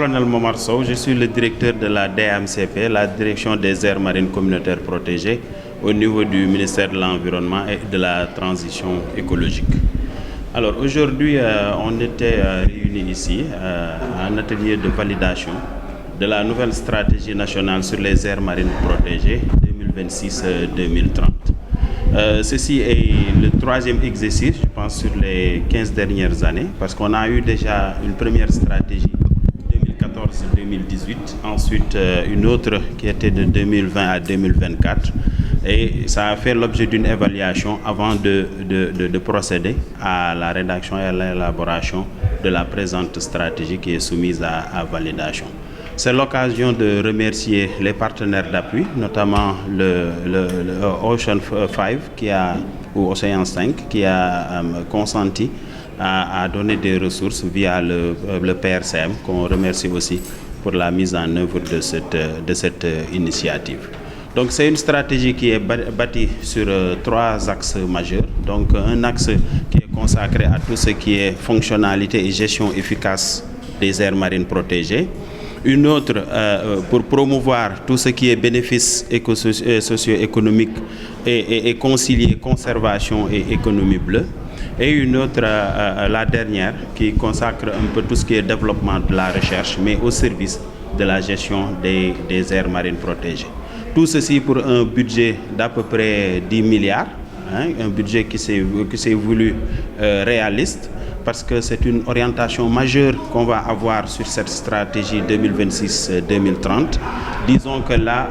Colonel Momar Sow, je suis le directeur de la DAMCP, la Direction des aires marines communautaires protégées, au niveau du ministère de l'Environnement et de la Transition écologique. Alors aujourd'hui, on était réunis ici à un atelier de validation de la nouvelle stratégie nationale sur les aires marines protégées 2026-2030. Ceci est le troisième exercice, je pense, sur les 15 dernières années, parce qu'on a eu déjà une première stratégie 2014-2018, ensuite une autre qui était de 2020 à 2024, et ça a fait l'objet d'une évaluation avant de procéder à la rédaction et à l'élaboration de la présente stratégie qui est soumise à validation. C'est l'occasion de remercier les partenaires d'appui, notamment le Ocean 5 ou Océan 5 qui a consenti à donner des ressources via le PRCM, qu'on remercie aussi pour la mise en œuvre de cette initiative. Donc c'est une stratégie qui est bâtie sur trois axes majeurs. Donc un axe qui est consacré à tout ce qui est fonctionnalité et gestion efficace des aires marines protégées. Une autre pour promouvoir tout ce qui est bénéfices socio-économiques et concilier conservation et économie bleue. Et une autre, la dernière, qui consacre un peu tout ce qui est développement de la recherche, mais au service de la gestion des aires marines protégées. Tout ceci pour un budget d'à peu près 10 milliards, un budget qui s'est voulu réaliste, parce que c'est une orientation majeure qu'on va avoir sur cette stratégie 2026-2030. Disons que là,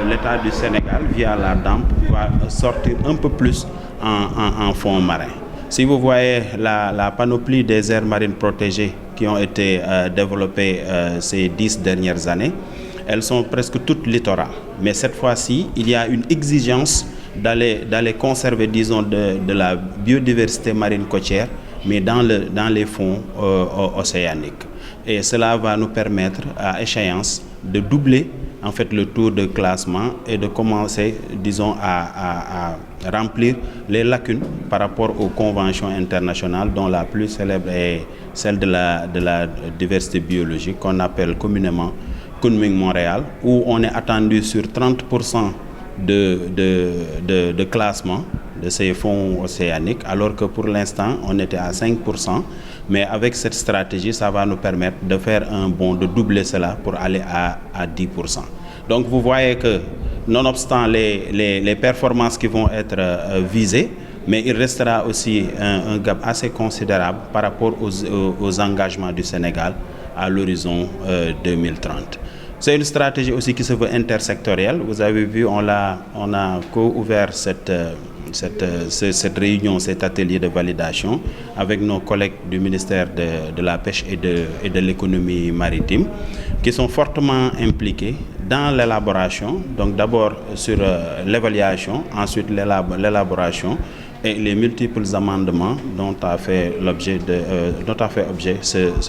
l'État du Sénégal, via la DAMP, va sortir un peu plus en fonds marins. Si vous voyez la panoplie des aires marines protégées qui ont été développées ces 10 dernières années, elles sont presque toutes littorales. Mais cette fois-ci, il y a une exigence d'aller conserver, disons, de la biodiversité marine côtière, mais dans les fonds océaniques. Et cela va nous permettre, à échéance, de doubler en fait le taux de classement et de commencer, disons, à remplir les lacunes par rapport aux conventions internationales, dont la plus célèbre est celle de la diversité biologique, qu'on appelle communément Kunming-Montréal, où on est attendu sur 30% de classement de ces fonds océaniques, alors que pour l'instant, on était à 5%. Mais avec cette stratégie, ça va nous permettre de faire un bond, de doubler cela pour aller à 10%. Donc vous voyez que, nonobstant les performances qui vont être visées, mais il restera aussi un gap assez considérable par rapport aux engagements du Sénégal à l'horizon 2030. C'est une stratégie aussi qui se veut intersectorielle. Vous avez vu, on a co-ouvert cette réunion, cet atelier de validation avec nos collègues du ministère de la Pêche et de l'économie maritime qui sont fortement impliqués dans l'élaboration, donc d'abord sur l'évaluation, ensuite l'élaboration et les multiples amendements dont a fait objet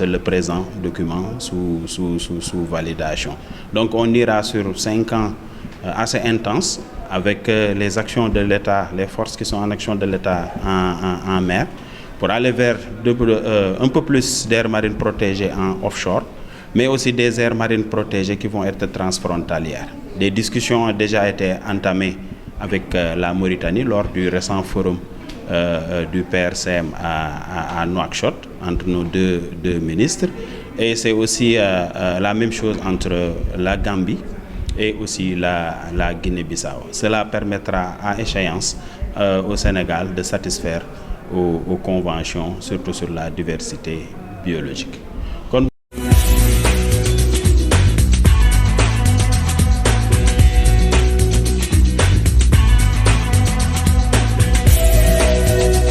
le présent document sous validation. Donc on ira sur 5 ans assez intenses avec les actions de l'État, les forces qui sont en action de l'État en mer, pour aller vers un peu plus d'aires marines protégées en offshore, mais aussi des aires marines protégées qui vont être transfrontalières. Des discussions ont déjà été entamées avec la Mauritanie lors du récent forum du PRCM à Nouakchott, entre nos deux ministres. Et c'est aussi la même chose entre la Gambie et aussi la Guinée-Bissau. Cela permettra à échéance au Sénégal de satisfaire aux conventions, surtout sur la diversité biologique.